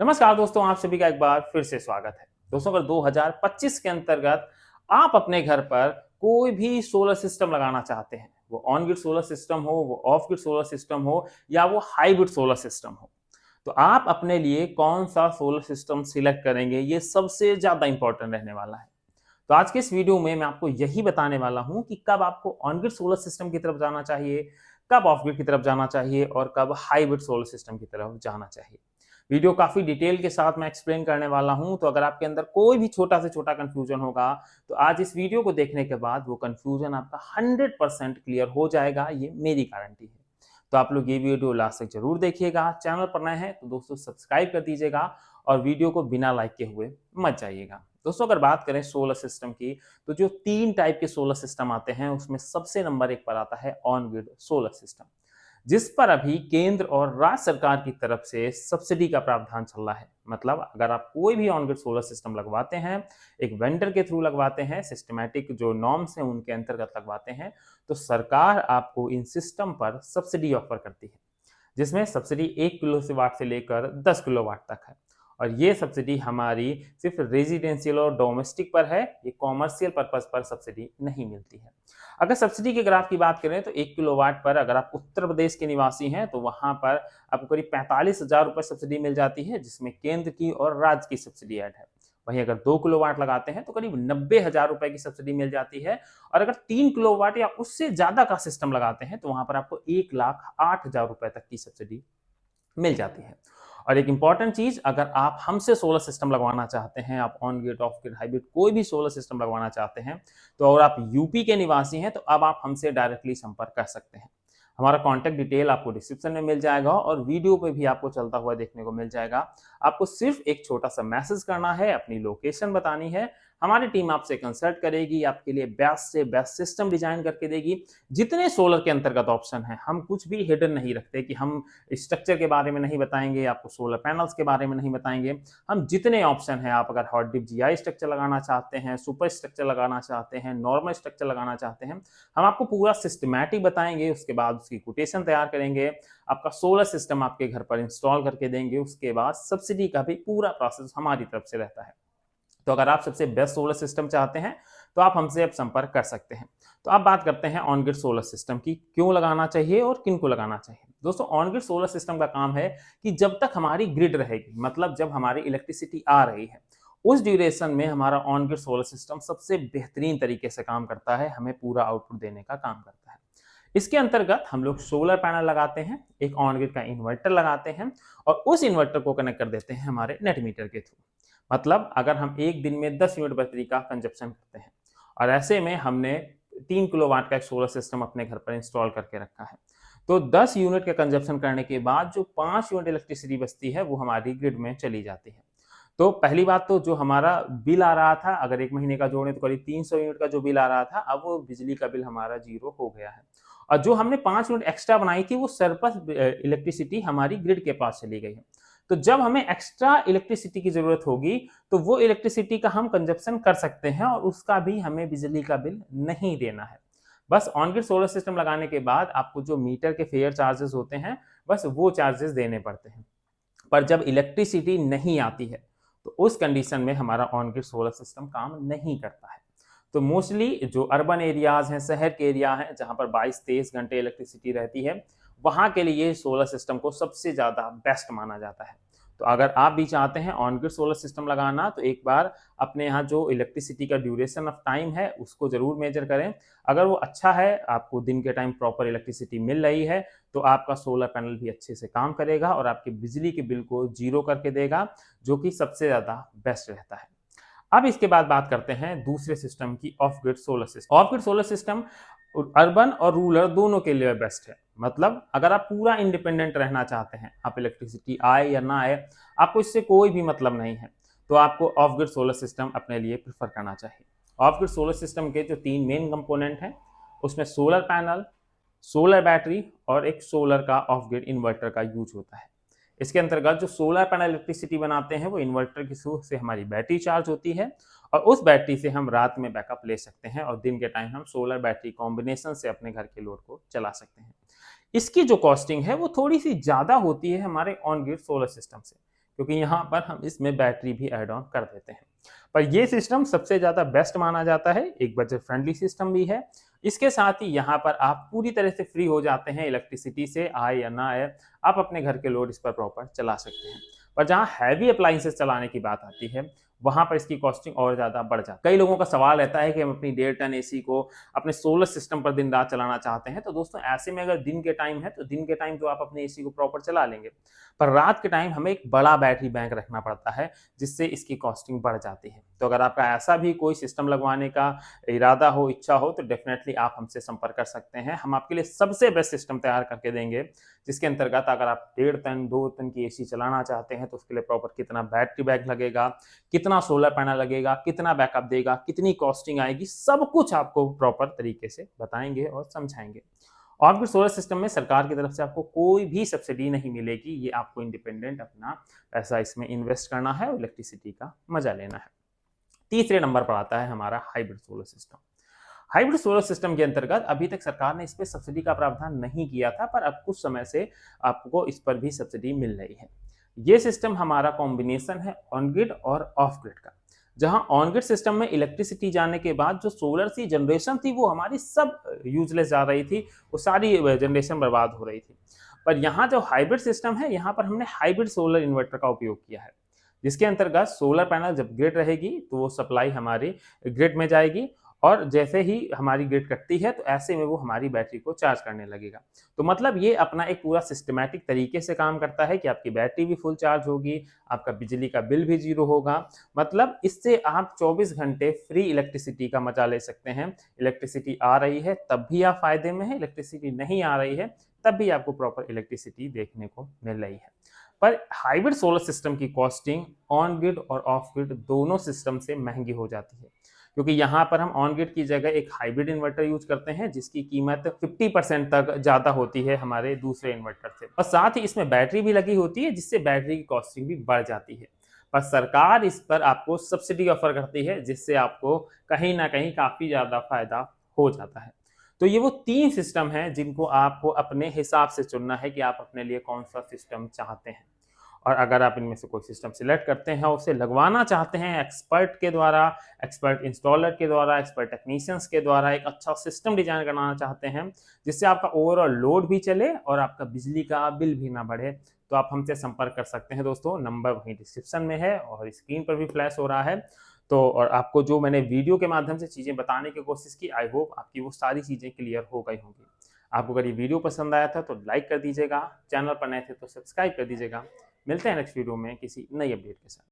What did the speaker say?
नमस्कार दोस्तों, आप सभी का एक बार फिर से स्वागत है। दोस्तों, अगर 2025 के अंतर्गत आप अपने घर पर कोई भी सोलर सिस्टम लगाना चाहते हैं, वो ऑन ग्रिड सोलर सिस्टम हो, वो ऑफ ग्रिड सोलर सिस्टम हो या वो हाइब्रिड सोलर सिस्टम हो, तो आप अपने लिए कौन-सा सोलर सिस्टम सिलेक्ट करेंगे, ये सबसे ज़्यादा इम्पोर्टेंट रहने वाला है। तो आज के इस वीडियो में मैं आपको यही बताने वाला हूँ कि कब आपको ऑन ग्रिड सोलर सिस्टम की तरफ जाना चाहिए, कब ऑफ ग्रिड की तरफ जाना चाहिए और कब हाइब्रिड सोलर सिस्टम की तरफ जाना चाहिए। वीडियो काफ़ी डिटेल के साथ मैं एक्सप्लेन करने वाला हूँ, तो अगर आपके अंदर कोई भी छोटा से छोटा कन्फ्यूजन होगा, तो आज इस वीडियो को देखने के बाद वो कन्फ्यूजन आपका 100% क्लियर हो जाएगा, ये मेरी गारंटी है। तो आप लोग ये वीडियो लास्ट तक जरूर देखिएगा। चैनल पर नए हैं तो दोस्तों सब्सक्राइब कर दीजिएगा और वीडियो को बिना लाइक के हुए मत जाइएगा। दोस्तों, अगर बात करें सोलर सिस्टम की, तो जो 3 टाइप के सोलर सिस्टम आते हैं, उसमें सबसे नंबर 1 पर आता है ऑन ग्रिड सोलर सिस्टम, जिस पर अभी केंद्र और राज्य सरकार की तरफ से सब्सिडी का प्रावधान चल रहा है। मतलब अगर आप कोई भी ऑन ग्रिड सोलर सिस्टम लगवाते हैं, एक वेंडर के थ्रू लगवाते हैं, सिस्टमैटिक जो नॉर्म्स हैं उनके अंतर्गत लगवाते हैं, तो सरकार आपको इन सिस्टम पर सब्सिडी ऑफर करती है, जिसमें सब्सिडी 1 किलो से वाट से लेकर 10 किलोवाट तक है। और ये सब्सिडी हमारी सिर्फ रेजिडेंशियल और डोमेस्टिक पर है, ये कॉमर्शियल पर्पस पर सब्सिडी नहीं मिलती है। अगर सब्सिडी के ग्राफ की बात करें तो 1 किलोवाट पर अगर आप उत्तर प्रदेश के निवासी हैं तो वहां पर आपको करीब 45,000 रुपए सब्सिडी मिल जाती है, जिसमें केंद्र की और राज्य की सब्सिडी ऐड है। वहीं अगर 2 किलोवाट लगाते हैं तो करीब 90,000 रुपए की सब्सिडी मिल जाती है। और अगर 3 किलोवाट या उससे ज्यादा का सिस्टम लगाते हैं तो वहां पर आपको 1,08,000 रुपए तक की सब्सिडी मिल जाती है। और एक इंपॉर्टेंट चीज, अगर आप हमसे सोलर सिस्टम लगवाना चाहते हैं, आप on grid, of grid, hybrid कोई भी सोलर सिस्टम लगवाना चाहते हैं, तो अगर आप यूपी के निवासी हैं तो अब आप हमसे डायरेक्टली संपर्क कर सकते हैं। हमारा कॉन्टैक्ट डिटेल आपको डिस्क्रिप्शन में मिल जाएगा और वीडियो पे भी आपको चलता हुआ देखने को मिल जाएगा। आपको सिर्फ एक छोटा सा मैसेज करना है, अपनी लोकेशन बतानी है, हमारी टीम आपसे कंसल्ट करेगी, आपके लिए बेस्ट से बेस्ट सिस्टम डिजाइन करके देगी। जितने सोलर के अंतर्गत ऑप्शन है, हम कुछ भी हिडन नहीं रखते कि हम स्ट्रक्चर के बारे में नहीं बताएंगे, आपको सोलर पैनल्स के बारे में नहीं बताएंगे। हम जितने ऑप्शन हैं, आप अगर हॉट डिप जीआई स्ट्रक्चर लगाना चाहते हैं, सुपर स्ट्रक्चर लगाना चाहते हैं, नॉर्मल स्ट्रक्चर लगाना चाहते हैं, हम आपको पूरा सिस्टमैटिक बताएंगे। उसके बाद उसकी कोटेशन तैयार करेंगे, आपका सोलर सिस्टम आपके घर पर इंस्टॉल करके देंगे। उसके बाद सब्सिडी का भी पूरा प्रोसेस हमारी तरफ से रहता है। तो अगर आप सबसे बेस्ट सोलर सिस्टम चाहते हैं तो आप हमसे अब संपर्क कर सकते हैं। तो अब बात करते हैं ऑन ग्रिड सोलर सिस्टम की, क्यों लगाना चाहिए और किन को लगाना चाहिए। दोस्तों, ऑन ग्रिड सोलर सिस्टम का काम है कि जब तक हमारी ग्रिड रहेगी, मतलब जब हमारी इलेक्ट्रिसिटी आ रही है, उस ड्यूरेशन में हमारा ऑन ग्रिड सोलर सिस्टम सबसे बेहतरीन तरीके से काम करता है, हमें पूरा आउटपुट देने का काम करता है। इसके अंतर्गत हम लोग सोलर पैनल लगाते हैं, एक ऑन ग्रिड का इन्वर्टर लगाते हैं और उस इन्वर्टर को कनेक्ट कर देते हैं हमारे नेट मीटर के थ्रू। मतलब अगर हम एक दिन में 10 यूनिट बैटरी का कंजप्शन करते हैं और ऐसे में हमने 3 किलोवाट का एक सोलर सिस्टम अपने घर पर इंस्टॉल करके रखा है, तो 10 यूनिट का कंजप्शन करने के बाद जो 5 यूनिट इलेक्ट्रिसिटी बचती है वो हमारी ग्रिड में चली जाती है। तो पहली बात, तो जो हमारा बिल आ रहा था, अगर एक महीने का जोड़ें तो करीब 300 यूनिट का जो बिल आ रहा था, अब वो बिजली का बिल हमारा जीरो हो गया है। और जो हमने 5 यूनिट एक्स्ट्रा बनाई थी, वो सरप्लस इलेक्ट्रिसिटी हमारी ग्रिड के पास चली गई है। तो जब हमें एक्स्ट्रा इलेक्ट्रिसिटी की जरूरत होगी, तो वो इलेक्ट्रिसिटी का हम कंजप्शन कर सकते हैं और उसका भी हमें बिजली का बिल नहीं देना है। बस ऑन ग्रिड सोलर सिस्टम लगाने के बाद आपको जो मीटर के फेयर चार्जेस होते हैं, बस वो चार्जेस देने पड़ते हैं। पर जब इलेक्ट्रिसिटी नहीं आती है, तो उस कंडीशन में हमारा ऑन ग्रिड सोलर सिस्टम काम नहीं करता है। तो मोस्टली जो अर्बन एरियाज हैं, शहर के एरिया हैं, जहां पर 22-23 घंटे इलेक्ट्रिसिटी रहती है, वहां के लिए सोलर सिस्टम को सबसे ज्यादा बेस्ट माना जाता है। तो अगर आप भी चाहते हैं ऑन ग्रिड सोलर सिस्टम लगाना, तो एक बार अपने यहाँ जो इलेक्ट्रिसिटी का ड्यूरेशन ऑफ टाइम है उसको जरूर मेजर करें। अगर वो अच्छा है, आपको दिन के टाइम प्रॉपर इलेक्ट्रिसिटी मिल रही है, तो आपका सोलर पैनल भी अच्छे से काम करेगा और आपके बिजली के बिल को जीरो करके देगा, जो कि सबसे ज्यादा बेस्ट रहता है। अब इसके बाद बात करते हैं दूसरे सिस्टम की, of grid solar system. Of grid solar system urban और रूरल दोनों के लिए बेस्ट है। मतलब अगर आप पूरा इंडिपेंडेंट रहना चाहते हैं, आप इलेक्ट्रिसिटी आए या ना आए, आपको इससे कोई भी मतलब नहीं है, तो आपको ऑफ ग्रिड सोलर सिस्टम अपने लिए प्रेफर करना चाहिए। ऑफ ग्रिड सोलर सिस्टम के जो 3 मेन कंपोनेंट हैं, उसमें सोलर पैनल, सोलर बैटरी और एक सोलर का ऑफ ग्रिड इन्वर्टर का यूज होता है। इसके अंतर्गत जो सोलर पैनल इलेक्ट्रिसिटी बनाते हैं, वो इन्वर्टर के थ्रू से हमारी बैटरी चार्ज होती है और उस बैटरी से हम रात में बैकअप ले सकते हैं और दिन के टाइम हम सोलर बैटरी कॉम्बिनेशन से अपने घर के लोड को चला सकते हैं। इसकी जो कॉस्टिंग है वो थोड़ी सी ज़्यादा होती है हमारे ऑन ग्रिड सोलर सिस्टम से, क्योंकि यहाँ पर हम इसमें बैटरी भी ऐड ऑन कर देते हैं। पर ये सिस्टम सबसे ज़्यादा बेस्ट माना जाता है, एक बजट फ्रेंडली सिस्टम भी है। इसके साथ ही यहाँ पर आप पूरी तरह से फ्री हो जाते हैं इलेक्ट्रिसिटी से, आए या ना आए, आप अपने घर के लोड इस पर प्रॉपर चला सकते हैं। पर जहाँ हैवी अप्लाइंसेस चलाने की बात आती है, वहाँ पर इसकी कॉस्टिंग और ज़्यादा बढ़ जाती है। कई लोगों का सवाल रहता है कि हम अपनी 1.5 टन एसी को अपने सोलर सिस्टम पर दिन रात चलाना चाहते हैं। तो दोस्तों ऐसे में अगर दिन के टाइम है तो दिन के टाइम तो आप अपने एसी को प्रॉपर चला लेंगे, पर रात के टाइम हमें एक बड़ा बैटरी बैंक रखना पड़ता है, जिससे इसकी कॉस्टिंग बढ़ जाती है। तो अगर आपका ऐसा भी कोई सिस्टम लगवाने का इरादा हो, इच्छा हो, तो डेफिनेटली आप हमसे संपर्क कर सकते हैं। हम आपके लिए सबसे बेस्ट सिस्टम तैयार करके देंगे, जिसके अंतर्गत अगर आप 1.5 टन 2 टन की एसी चलाना चाहते हैं तो उसके लिए प्रॉपर कितना बैटरी बैग लगेगा, कितना सोलर पैनल लगेगा, कितना बैकअप देगा, कितनी कॉस्टिंग आएगी, सब कुछ आपको प्रॉपर तरीके से बताएंगे और समझाएंगे। और फिर सोलर सिस्टम में सरकार की तरफ से आपको कोई भी सब्सिडी नहीं मिलेगी, ये आपको इंडिपेंडेंट अपना पैसा इसमें इन्वेस्ट करना है और इलेक्ट्रिसिटी का मजा लेना है। तीसरे नंबर पर आता है हमारा hybrid solar system. Hybrid solar system के अंतर्गत अभी तक सरकार ने इस पर सब्सिडी का प्रावधान नहीं किया था, पर अब कुछ समय से आपको इस पर भी सब्सिडी मिल रही है। ये सिस्टम हमारा कॉम्बिनेशन है ऑन ग्रिड और ऑफ ग्रिड का, जहां ऑन ग्रिड सिस्टम में इलेक्ट्रिसिटी जाने के बाद जो सोलर की जनरेशन थी वो हमारी सब यूजलेस जा रही थी, वो सारी जनरेशन बर्बाद हो रही थी। पर यहाँ जो हाइब्रिड सिस्टम है, यहाँ पर हमने हाइब्रिड सोलर इन्वर्टर का उपयोग किया है, जिसके अंतर्गत सोलर पैनल जब ग्रिड रहेगी तो वो सप्लाई हमारी ग्रिड में जाएगी, और जैसे ही हमारी ग्रिड कटती है तो ऐसे में वो हमारी बैटरी को चार्ज करने लगेगा। तो मतलब ये अपना एक पूरा सिस्टमैटिक तरीके से काम करता है कि आपकी बैटरी भी फुल चार्ज होगी, आपका बिजली का बिल भी जीरो होगा। मतलब इससे आप 24 घंटे फ्री इलेक्ट्रिसिटी का मजा ले सकते हैं। इलेक्ट्रिसिटी आ रही है तब भी आप फायदे में है, इलेक्ट्रिसिटी नहीं आ रही है तब भी आपको प्रॉपर इलेक्ट्रिसिटी देखने को मिल रही है। पर हाइब्रिड सोलर सिस्टम की कॉस्टिंग ऑन ग्रिड और ऑफ ग्रिड दोनों सिस्टम से महंगी हो जाती है, क्योंकि यहाँ पर हम ऑन ग्रिड की जगह एक हाइब्रिड इन्वर्टर यूज करते हैं, जिसकी कीमत 50% तक ज़्यादा होती है हमारे दूसरे इन्वर्टर से, और साथ ही इसमें बैटरी भी लगी होती है, जिससे बैटरी की कॉस्टिंग भी बढ़ जाती है। पर सरकार इस पर आपको सब्सिडी ऑफर करती है, जिससे आपको कहीं ना कहीं काफ़ी ज़्यादा फायदा हो जाता है। तो ये वो 3 सिस्टम हैं जिनको आपको अपने हिसाब से चुनना है कि आप अपने लिए कौन सा सिस्टम चाहते हैं। और अगर आप इनमें से कोई सिस्टम सिलेक्ट करते हैं और उसे लगवाना चाहते हैं एक्सपर्ट के द्वारा, एक्सपर्ट इंस्टॉलर के द्वारा, एक्सपर्ट टेक्नीशियंस के द्वारा, एक अच्छा सिस्टम डिजाइन बनाना चाहते हैं जिससे आपका ओवरऑल लोड भी चले और आपका बिजली का बिल भी ना बढ़े, तो आप हमसे संपर्क कर सकते हैं दोस्तों। नंबर वहीं डिस्क्रिप्शन में है और स्क्रीन पर भी फ्लैश हो रहा है। तो और आपको जो मैंने वीडियो के माध्यम से चीज़ें बताने की कोशिश की, आई होप आपकी वो सारी चीज़ें क्लियर हो गई होंगी। आपको अगर ये वीडियो पसंद आया था तो लाइक कर दीजिएगा, चैनल पर नए थे तो सब्सक्राइब कर दीजिएगा। मिलते हैं नेक्स्ट वीडियो में किसी नई अपडेट के साथ।